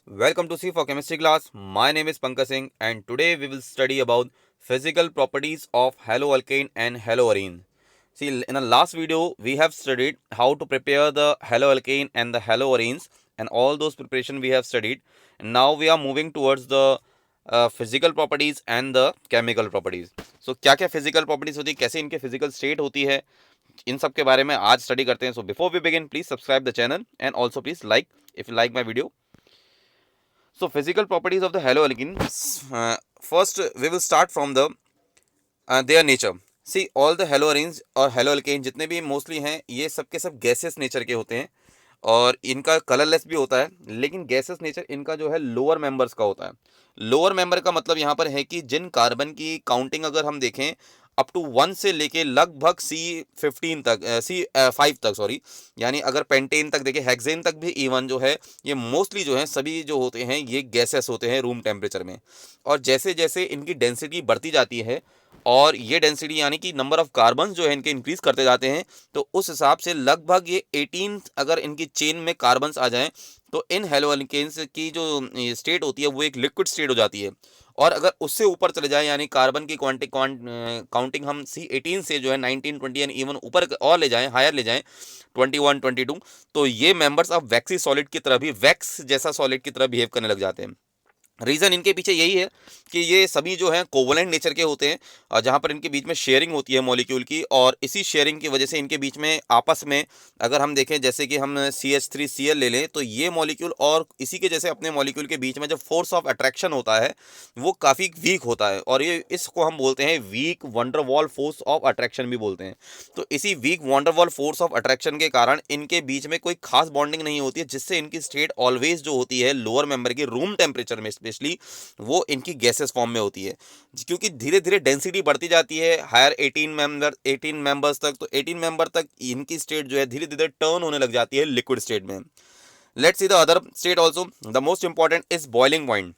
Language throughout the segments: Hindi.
Welcome to C for Chemistry class. My name is Pankaj Singh and today we will study about physical properties of haloalkane and haloarene. See, in the last video we have studied how to prepare the haloalkane and the haloarenes and all those preparation we have studied. And now we are moving towards the physical properties and the chemical properties. So क्या क्या physical properties होती है, कैसे इनके physical state होती है, इन सब के बारे में आज स्टडी करते हैं. So before we begin, please subscribe the channel and also please like if you like my video. So physical properties of the haloalkane. First, we will start from the their nature. See, all the haloarenes और haloalkane जितने भी मोस्टली हैं ये सब के सब गैसेस नेचर के होते हैं और इनका कलरलेस भी होता है, लेकिन गैसेस नेचर इनका जो है लोअर मेंबर्स का होता है. लोअर मेंबर का मतलब यहाँ पर है कि जिन कार्बन की काउंटिंग अगर हम देखें अप टू 1 से लेके लगभग C15 तक C5 तक सॉरी, यानी अगर पेंटेन तक देखें, हेक्सेन तक भी इवन जो है ये मोस्टली जो है सभी जो होते हैं ये गैसेस होते हैं रूम टेम्परेचर में. और जैसे जैसे इनकी डेंसिटी बढ़ती जाती है और ये डेंसिटी यानी कि नंबर ऑफ कार्बन जो है इनके इंक्रीज करते जाते हैं, तो उस हिसाब से लगभग ये 18 अगर इनकी चेन में कार्बन्स आ जाएं तो इन हेलोअल्केन्स की जो स्टेट होती है वो एक लिक्विड स्टेट हो जाती है. और अगर उससे ऊपर चले जाए यानी कार्बन की काउंटिंग हम C18 से जो है 19 20 एंड इवन ऊपर और ले जाएं, हायर ले जाएं 21 22, तो ये मेंबर्स अब वैक्सी सॉलिड की तरह भी वैक्स जैसा सॉलिड की तरह बिहेव करने लग जाते हैं. रीज़न इनके पीछे यही है कि ये सभी जो हैं कोवलेंट नेचर के होते हैं और जहाँ पर इनके बीच में शेयरिंग होती है मॉलिक्यूल की, और इसी शेयरिंग की वजह से इनके बीच में आपस में अगर हम देखें जैसे कि हम CH3Cl ले लें तो ये मॉलिक्यूल और इसी के जैसे अपने मॉलिक्यूल के बीच में जो फोर्स ऑफ अट्रैक्शन होता है वो काफ़ी वीक होता है और ये इसको हम बोलते हैं weak van der Waals force of attraction भी बोलते हैं. तो इसी weak van der Waals force of attraction के कारण इनके बीच में कोई खास बॉन्डिंग नहीं होती है, जिससे इनकी स्टेट ऑलवेज जो होती है लोअर मेंबर की रूम टेम्परेचर में स्पेशली वो इनकी गैसेस फॉर्म में होती है, क्योंकि धीरे धीरे डेंसिटी बढ़ती जाती है हायर 18 मेंबर्स तक. तो 18 मेंबर तक इनकी स्टेट जो है धीरे धीरे टर्न होने लग जाती है लिक्विड स्टेट में. Let's see the other state also. The most important is boiling point.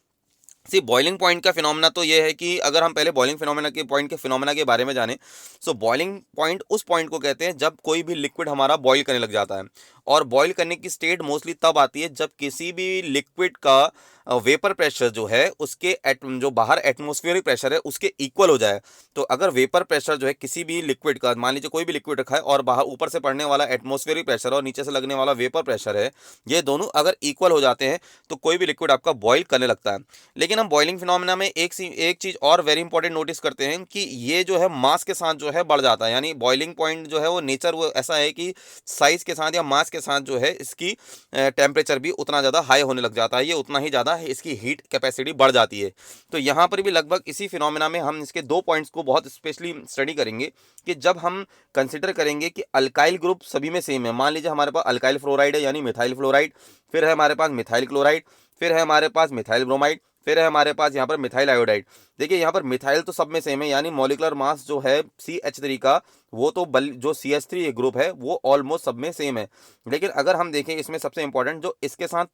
See boiling point का फिनोमेना तो ये है कि अगर हम पहले बॉइलिंग फिनोमेना के पॉइंट के फिनोमेना के बारे में जानें, सो बॉइलिंग पॉइंट उस पॉइंट को कहते हैं जब कोई भी लिक्विड हमारा बॉईल करने लग जाता है. और बॉईल करने की स्टेट मोस्टली तब आती है जब किसी भी लिक्विड का वेपर प्रेशर जो है उसके जो बाहर एटमोस्फेरिक प्रेशर है उसके इक्वल हो जाए. तो अगर वेपर प्रेशर जो है किसी भी लिक्विड का, मान लीजिए कोई भी लिक्विड रखा है और बाहर ऊपर से पड़ने वाला एटमोस्फेरिक प्रेशर और नीचे से लगने वाला वेपर प्रेशर है, ये दोनों अगर इक्वल हो जाते हैं तो कोई भी लिक्विड आपका बॉईल करने लगता है. लेकिन हम बॉइलिंग फिनोमेना में एक चीज और वेरी इंपॉर्टेंट नोटिस करते हैं कि ये जो है मास के साथ जो है बढ़ जाता है. यानी बॉइलिंग पॉइंट जो है वो नेचर वो ऐसा है कि साइज के साथ या मास के साथ जो है इसकी टेम्परेचर भी उतना ज़्यादा हाई होने लग जाता है, ये उतना ही ज़्यादा इसकी हीट कैपेसिटी बढ़ जाती है. तो यहाँ पर भी लगभग इसी फिनोमेना में हम इसके दो पॉइंट्स को बहुत स्पेशली स्टडी करेंगे कि जब हम कंसिडर करेंगे कि अल्काइल ग्रुप सभी में सेम है. मान लीजिए हमारे पास अल्काइल फ्लोराइड है यानी मिथाइल फ्लोराइड, फिर है हमारे पास मिथाइल क्लोराइड, फिर है हमारे पास मिथाइल ब्रोमाइड, फिर है हमारे पास यहाँ पर मिथाइल आयोडाइड. देखिए यहाँ पर मिथाइल तो सब में सेम है यानी मॉलिकुलर मास जो है CH3 का वो तो जो CH3 ग्रुप है वो ऑलमोस्ट सब में सेम है. लेकिन अगर हम देखें इसमें सबसे इंपॉर्टेंट जो इसके साथ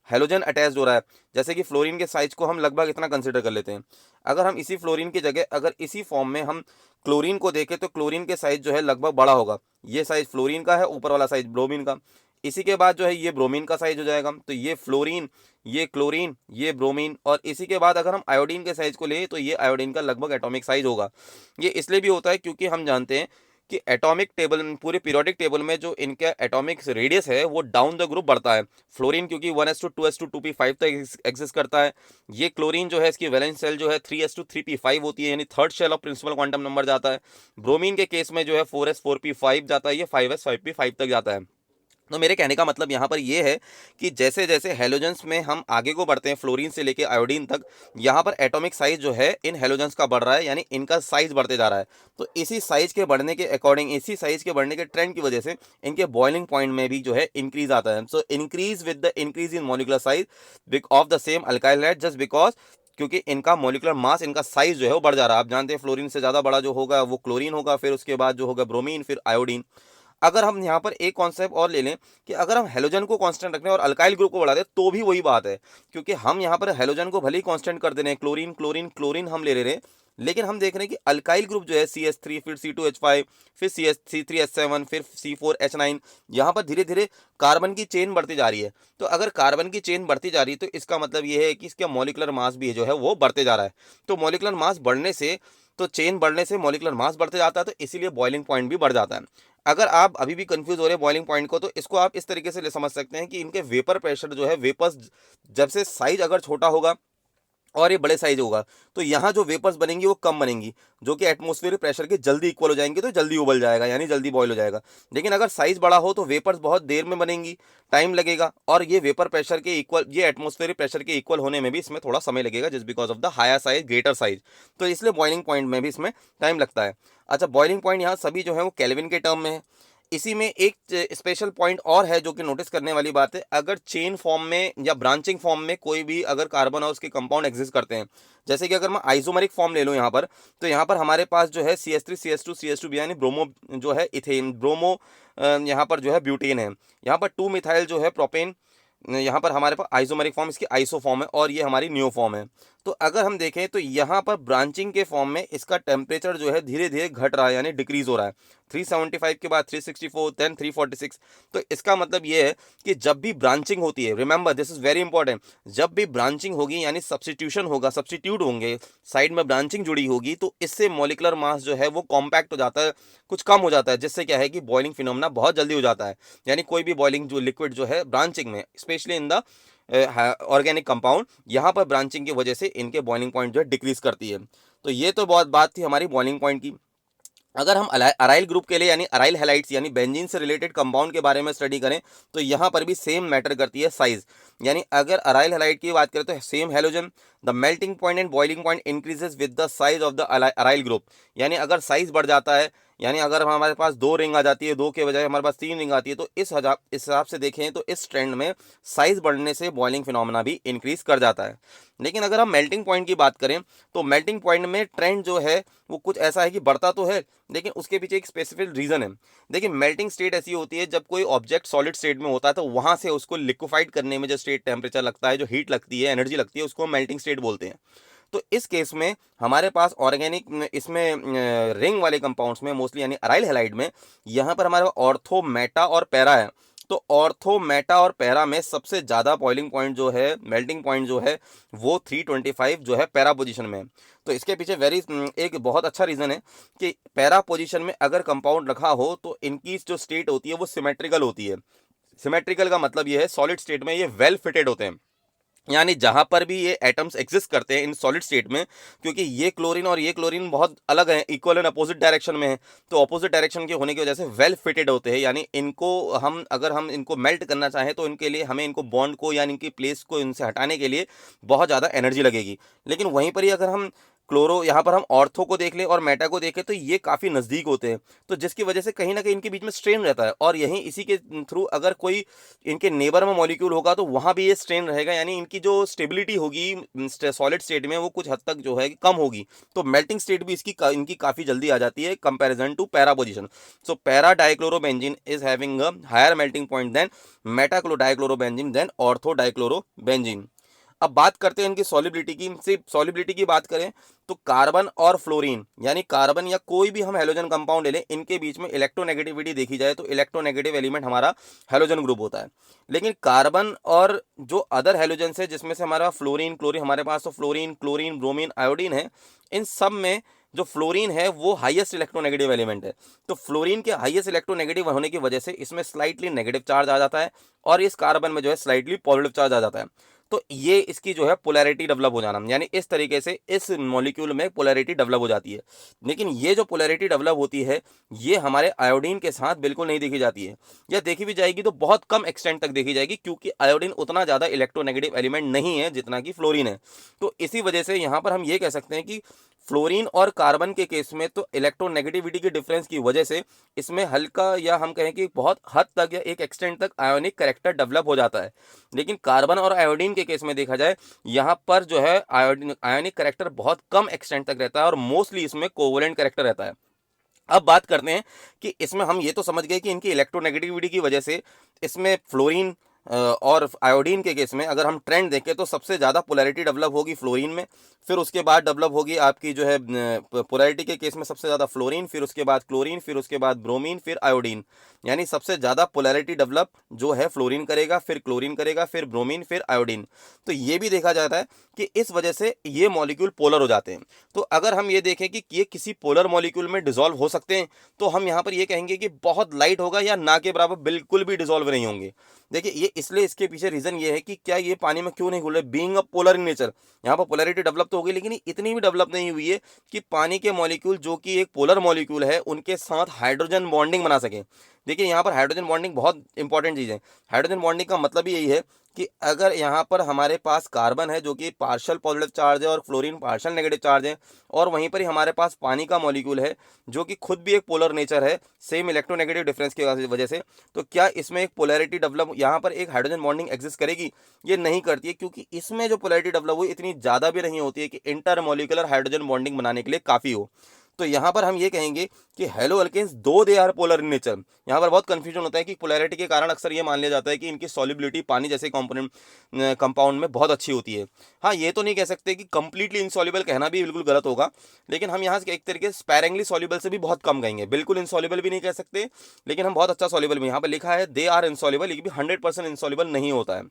हेलोजन अटैच हो रहा है, जैसे कि फ्लोरीन के साइज को हम लगभग इतना कंसिडर कर लेते हैं. अगर हम इसी फ्लोरीन की जगह अगर इसी फॉर्म में हम क्लोरीन को देखें तो क्लोरीन के साइज जो है लगभग बड़ा होगा. ये साइज फ्लोरीन का है, ऊपर वाला साइज ब्रोमीन का. इसी के बाद जो है ये ब्रोमीन का साइज हो जाएगा, तो ये फ्लोरीन, ये क्लोरीन, ये ब्रोमीन. और इसी के बाद अगर हम आयोडीन के साइज को लें तो ये आयोडीन का लगभग एटॉमिक साइज होगा. ये इसलिए भी होता है क्योंकि हम जानते हैं कि एटॉमिक टेबल पूरे पीरियोडिक टेबल में जो इनका एटॉमिक रेडियस है वो डाउन द ग्रुप बढ़ता है. फ्लोरीन क्योंकि 1s2 2s2 2p5 तक एग्जिस्ट करता है. ये क्लोरीन जो है इसकी वैलेंस शेल जो है 3s2 3p5 होती है यानी third shell of principal quantum number जाता है. ब्रोमीन के केस में जो है 4s4p5 जाता है, ये 5s5p5 तक जाता है. तो मेरे कहने का मतलब यहाँ पर ये है कि जैसे जैसे हेलोजेंस में हम आगे को बढ़ते हैं फ्लोरीन से लेके आयोडीन तक, यहाँ पर एटॉमिक साइज जो है इन हेलोजेंस का बढ़ रहा है यानी इनका साइज बढ़ते जा रहा है. तो इसी साइज के बढ़ने के अकॉर्डिंग, इसी साइज के बढ़ने के ट्रेंड की वजह से इनके बॉइलिंग पॉइंट में भी जो है इंक्रीज आता है. So increase with the increase in molecular size of the same alkyl hydride just because क्योंकि इनका मॉलिकुलर मास, इनका साइज जो है वो बढ़ जा रहा है. आप जानते हैं फ्लोरीन से ज़्यादा बड़ा जो होगा वो क्लोरीन होगा, फिर उसके बाद जो होगा ब्रोमीन, फिर आयोडीन. अगर हम यहाँ पर एक कॉन्सेप्ट और ले लें कि अगर हम हेलोजन को कांस्टेंट रख रहे हैं और अल्काइल ग्रुप को बढ़ा दें तो भी वही बात है, क्योंकि हम यहाँ पर हेलोजन को भले ही कांस्टेंट कर दे रहे हैं, क्लोरीन क्लोरीन क्लोरीन हम ले रहे हैं, लेकिन हम देख रहे हैं कि अल्काइल ग्रुप जो है CH3, फिर C2H5, फिर C3H7, फिर C4H9, यहाँ पर धीरे धीरे कार्बन की चेन बढ़ती जा रही है। तो अगर कार्बन की चेन बढ़ती जा रही है तो इसका मतलब ये है कि इसका मॉलिक्यूलर मास भी जो है वो बढ़ते जा रहा है। तो मॉलिक्यूलर मास बढ़ने से, तो चेन बढ़ने से मॉलिक्यूलर मास बढ़ते जाता है, तो इसीलिए बॉइलिंग पॉइंट भी बढ़ जाता है। अगर आप अभी भी कंफ्यूज हो रहे हैं बॉइलिंग पॉइंट को, तो इसको आप इस तरीके से समझ सकते हैं कि इनके वेपर प्रेशर जो है, वेपर्स जब से साइज अगर छोटा होगा और ये बड़े साइज होगा तो यहाँ जो वेपर्स बनेंगी वो कम बनेंगी, जो कि एटमॉस्फेरिक प्रेशर के जल्दी इक्वल हो जाएंगे, तो जल्दी उबल जाएगा यानी जल्दी बॉयल हो जाएगा। लेकिन अगर साइज बड़ा हो तो वेपर्स बहुत देर में बनेंगी, टाइम लगेगा, और ये वेपर प्रेशर के इक्वल, ये एटमॉस्फेरिक प्रेशर के इक्वल होने में भी इसमें थोड़ा समय लगेगा, just because of the higher size, greater size. तो इसलिए बॉइलिंग पॉइंट में भी इसमें टाइम लगता है। अच्छा, बॉइलिंग पॉइंट यहाँ सभी जो है वो केल्विन के टर्म में है। इसी में एक स्पेशल पॉइंट और है जो कि नोटिस करने वाली बात है, अगर चेन फॉर्म में या ब्रांचिंग फॉर्म में कोई भी अगर कार्बन और उसके कंपाउंड एग्जिस्ट करते हैं, जैसे कि अगर मैं आइसोमरिक फॉर्म ले लूँ यहाँ पर, तो यहाँ पर हमारे पास जो है CH3 CH2 CH2 यानी ब्रोमो जो है इथेन, ब्रोमो यहाँ पर जो है ब्यूटेन है, यहाँ पर 2 मिथाइल जो है प्रोपेन, यहाँ पर हमारे पास आइसोमरिक फॉर्म, इसकी आइसो फॉर्म है, और ये हमारी न्यू फॉर्म है। तो अगर हम देखें तो यहाँ पर ब्रांचिंग के फॉर्म में इसका टेम्परेचर जो है धीरे धीरे घट रहा है, यानी डिक्रीज हो रहा है। 375 के बाद 364, देन 346। तो इसका मतलब ये है कि जब भी ब्रांचिंग होती है, remember this is very important, जब भी ब्रांचिंग होगी यानी सब्सटीट्यूशन होगा, सब्सटीट्यूट होंगे, साइड में ब्रांचिंग जुड़ी होगी, तो इससे मॉलिक्यूलर मास जो है वो कॉम्पैक्ट हो जाता है, कुछ कम हो जाता है, जिससे क्या है कि बॉइलिंग फिनोमेना बहुत जल्दी हो जाता है। यानी कोई भी बॉइलिंग जो लिक्विड जो है ब्रांचिंग में, specially in the organic compound, यहाँ पर ब्रांचिंग की वजह से इनके बॉइलिंग पॉइंट जो है डिक्रीज करती है। तो ये तो बहुत बात थी हमारी बॉइलिंग पॉइंट की। अगर हम अराइल ग्रुप के लिए यानी अराइल हैलाइड्स यानी बेंजीन से रिलेटेड कंपाउंड के बारे में स्टडी करें, तो यहाँ पर भी सेम मैटर करती है साइज। यानी अगर अराइल हैलाइड की बात करें तो same halogen, the melting point and boiling point increases with the size of the aryl group. यानी अगर साइज बढ़ जाता है, यानी अगर हमारे पास 2 रिंग आ जाती है, 2 के बजाय हमारे पास 3 रिंग आती है, तो इस हिसाब से देखें तो इस ट्रेंड में साइज बढ़ने से बॉइलिंग फिनोमेना भी इंक्रीज कर जाता है। लेकिन अगर हम मेल्टिंग पॉइंट की बात करें तो मेल्टिंग पॉइंट में ट्रेंड जो है वो कुछ ऐसा है कि बढ़ता तो है, लेकिन उसके पीछे एक स्पेसिफिक रीजन है। देखिए, मेल्टिंग स्टेट ऐसी होती है जब कोई ऑब्जेक्ट सॉलिड स्टेट में होता है, तो वहां से उसको लिक्विफाइड करने में जो स्टेट टेम्परेचर लगता है, जो हीट लगती है, एनर्जी लगती है, उसको मेल्टिंग स्टेट बोलते हैं। तो इस केस में हमारे पास ऑर्गेनिक इसमें रिंग वाले कंपाउंड्स में मोस्टली यानी अराइल हैलाइड में, यहाँ पर हमारे पास ऑर्थो, मेटा और पैरा है। तो ऑर्थो, मेटा और पैरा में सबसे ज़्यादा बॉइलिंग पॉइंट जो है, मेल्टिंग पॉइंट जो है, वो 325 जो है पैरा पोजीशन में है। तो इसके पीछे एक बहुत अच्छा रीज़न है कि पैरा पोजीशन में अगर कंपाउंड रखा हो तो इनकी जो स्टेट होती है वो सिमेट्रिकल होती है। सिमेट्रिकल का मतलब ये है सॉलिड स्टेट में ये वेल फिटेड होते हैं, यानी जहां पर भी ये एटम्स एग्जिस्ट करते हैं इन सॉलिड स्टेट में, क्योंकि ये क्लोरीन और ये क्लोरीन बहुत अलग है, इक्वल एंड अपोजिट डायरेक्शन में है, तो अपोजिट डायरेक्शन के होने की वजह से वेल फिटेड होते हैं। यानी इनको अगर हम इनको मेल्ट करना चाहें तो इनके लिए हमें इनको बॉन्ड को यानी इनकी प्लेस को इनसे हटाने के लिए बहुत ज़्यादा एनर्जी लगेगी। लेकिन वहीं पर ही अगर हम क्लोरो, यहाँ पर हम ऑर्थो को देख लें और मेटा को देखें तो ये काफ़ी नज़दीक होते हैं, तो जिसकी वजह से कहीं ना कहीं इनके बीच में स्ट्रेन रहता है, और यहीं इसी के थ्रू अगर कोई इनके नेबर में मॉलिक्यूल होगा तो वहाँ भी ये स्ट्रेन रहेगा, यानी इनकी जो स्टेबिलिटी होगी सॉलिड स्टेट में वो कुछ हद तक जो है कम होगी। तो मेल्टिंग स्टेट भी इनकी काफ़ी जल्दी आ जाती है comparison to para position. So para dichlorobenzene is having a higher melting point than meta dichlorobenzene than ortho dichlorobenzene. अब बात करते हैं इनकी सॉलिबिलिटी की। सिर्फ सॉलिबिलिटी की बात करें तो कार्बन और फ्लोरीन, यानी कार्बन या कोई भी हम हेलोजन कंपाउंड ले लें, इनके बीच में इलेक्ट्रोनेगेटिविटी देखी जाए तो इलेक्ट्रोनेगेटिव एलिमेंट हमारा हेलोजन ग्रुप होता है। लेकिन कार्बन और जो अदर हेलोजन है जिसमें से हमारा फ्लोरीन, क्लोरीन, हमारे पास तो फ्लोरीन, क्लोरीन, ब्रोमीन, आयोडीन है, इन सब में जो फ्लोरीन है वो हाईएस्ट इलेक्ट्रोनेगेटिव एलिमेंट है। तो फ्लोरीन के हाईएस्ट इलेक्ट्रोनेगेटिव होने की वजह से इसमें स्लाइटली नेगेटिव चार्ज आ जाता है, और इस कार्बन में जो है स्लाइटली पॉजिटिव चार्ज आ जाता है। तो ये इसकी जो है पोलैरिटी डेवलप हो जाना, यानी इस तरीके से इस मॉलिक्यूल में पोलैरिटी डेवलप हो जाती है। लेकिन ये जो पोलैरिटी डेवलप होती है ये हमारे आयोडीन के साथ बिल्कुल नहीं देखी जाती है, या देखी भी जाएगी तो बहुत कम एक्सटेंट तक देखी जाएगी, क्योंकि आयोडीन उतना ज़्यादा इलेक्ट्रोनेगेटिव एलिमेंट नहीं है जितना कि फ्लोरीन है। तो इसी वजह से यहाँ पर हम ये कह सकते हैं कि फ्लोरीन और कार्बन के केस में तो इलेक्ट्रोनेगेटिविटी के डिफरेंस की वजह से इसमें हल्का, या हम कहें कि बहुत हद तक या एक एक्सटेंट तक आयोनिक कैरेक्टर डेवलप हो जाता है। लेकिन कार्बन और आयोडीन के केस में देखा जाए यहाँ पर जो है आयोनिक कैरेक्टर बहुत कम एक्सटेंट तक रहता है, और मोस्टली इसमें कोवलेंट कैरेक्टर रहता है। अब बात करते हैं कि इसमें हम ये तो समझ गए कि इनकी इलेक्ट्रोनेगेटिविटी की वजह से इसमें फ्लोरीन और आयोडीन के केस में अगर हम ट्रेंड देखें तो सबसे ज़्यादा पोलैरिटी डेवलप होगी फ्लोरीन में, फिर उसके बाद डेवलप होगी आपकी जो है पोलैरिटी के केस में सबसे ज़्यादा फ्लोरीन, फिर उसके बाद क्लोरीन, फिर उसके बाद ब्रोमीन, फिर आयोडीन। यानी सबसे ज़्यादा पोलैरिटी डेवलप जो है फ्लोरीन करेगा, फिर क्लोरीन करेगा, फिर ब्रोमीन, फिर आयोडीन। तो ये भी देखा जाता है कि इस वजह से ये मॉलिक्यूल पोलर हो जाते हैं। तो अगर हम ये देखें कि ये किसी पोलर मॉलिक्यूल में डिसॉल्व हो सकते हैं, तो हम यहाँ पर ये कहेंगे कि बहुत लाइट होगा या ना के बराबर बिल्कुल भी डिसॉल्व नहीं होंगे। देखिए ये इसलिए इसके पीछे रीजन ये है कि क्या ये पानी में क्यों नहीं घुल रहे, being a polar in nature. यहाँ पर पोलैरिटी डेवलप तो होगी लेकिन इतनी भी डेवलप नहीं हुई है कि पानी के मॉलिक्यूल जो कि एक पोलर मॉलिक्यूल है उनके साथ हाइड्रोजन बॉन्डिंग बना सके। देखिए यहाँ पर हाइड्रोजन बॉन्डिंग बहुत इंपॉर्टेंट चीज़ है। हाइड्रोजन बॉन्डिंग का मतलब यही है कि अगर यहाँ पर हमारे पास कार्बन है जो कि पार्शियल पॉजिटिव चार्ज है और फ्लोरीन पार्शियल नेगेटिव चार्ज है, और वहीं पर ही हमारे पास पानी का मॉलिक्यूल है जो कि खुद भी एक पोलर नेचर है सेम इलेक्ट्रोनेगेटिव डिफरेंस की वजह से, तो क्या इसमें एक पोलैरिटी डेवलप यहाँ पर एक हाइड्रोजन बॉन्डिंग एग्जिस्ट करेगी? ये नहीं करती है, क्योंकि इसमें जो पोलैरिटी डेवलप हुई इतनी ज़्यादा भी नहीं होती है कि इंटरमोलिकुलर हाइड्रोजन बॉन्डिंग बनाने के लिए काफ़ी हो। तो यहाँ पर हम ये कहेंगे कि haloalkanes though they are polar in nature. यहाँ पर बहुत कंफ्यूजन होता है कि पोलैरिटी के कारण अक्सर ये मान लिया जाता है कि इनकी सॉल्युबिलिटी पानी जैसे कंपोनेंट कंपाउंड में बहुत अच्छी होती है। हाँ, ये तो नहीं कह सकते कि कंप्लीटली इनसॉल्युबल कहना भी बिल्कुल गलत होगा, लेकिन हम यहाँ से एक तरीके से स्पैरेंगली सॉल्युबल से भी बहुत कम कहेंगे। बिल्कुल इनसॉल्युबल भी नहीं कह सकते, लेकिन हम बहुत अच्छा सॉल्युबल भी। यहाँ पर लिखा है दे आर इनसॉल्युबल, ये भी 100% इनसॉल्युबल नहीं होता है।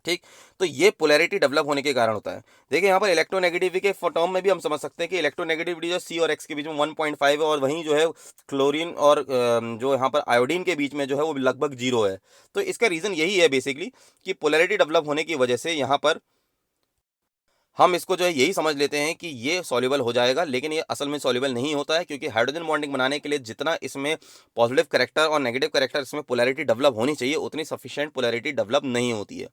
ठीक, तो ये पोलैरिटी डेवलप होने के कारण होता है। देखिए यहाँ पर इलेक्ट्रोनेगेटिविटी के टर्म में भी हम समझ सकते हैं कि इलेक्ट्रोनेगेटिविटी जो सी और एक्स के बीच में 1.5 है, और वहीं जो है क्लोरीन और जो यहाँ पर आयोडीन के बीच में जो है वो लगभग 0 है। तो इसका रीज़न यही है बेसिकली कि पोलैरिटी डेवलप होने की वजह से यहाँ पर हम इसको जो है यही समझ लेते हैं कि ये सॉल्युबल हो जाएगा, लेकिन ये असल में सॉल्युबल नहीं होता है, क्योंकि हाइड्रोजन बॉन्डिंग बनाने के लिए जितना इसमें पॉजिटिव कैरेक्टर और नेगेटिव कैरेक्टर इसमें पोलैरिटी डेवलप होनी चाहिए उतनी सफिशिएंट पोलैरिटी डेवलप नहीं होती है।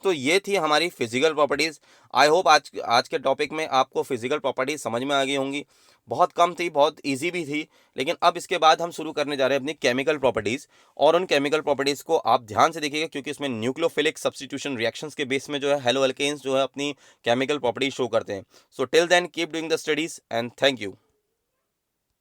तो ये थी हमारी फिजिकल प्रॉपर्टीज़। आई होप आज के टॉपिक में आपको फिजिकल प्रॉपर्टीज़ समझ में आ गई होंगी। बहुत कम थी, बहुत ईजी भी थी, लेकिन अब इसके बाद हम शुरू करने जा रहे हैं अपनी केमिकल प्रॉपर्टीज़। और उन केमिकल प्रॉपर्टीज़ को आप ध्यान से देखिएगा, क्योंकि इसमें न्यूक्लियोफिलिक सब्स्टिट्यूशन रिएक्शंस के बेस में जो है हेलो अल्केन्स जो है अपनी केमिकल प्रॉपर्टीज शो करते हैं। So till then keep doing the studies and thank you.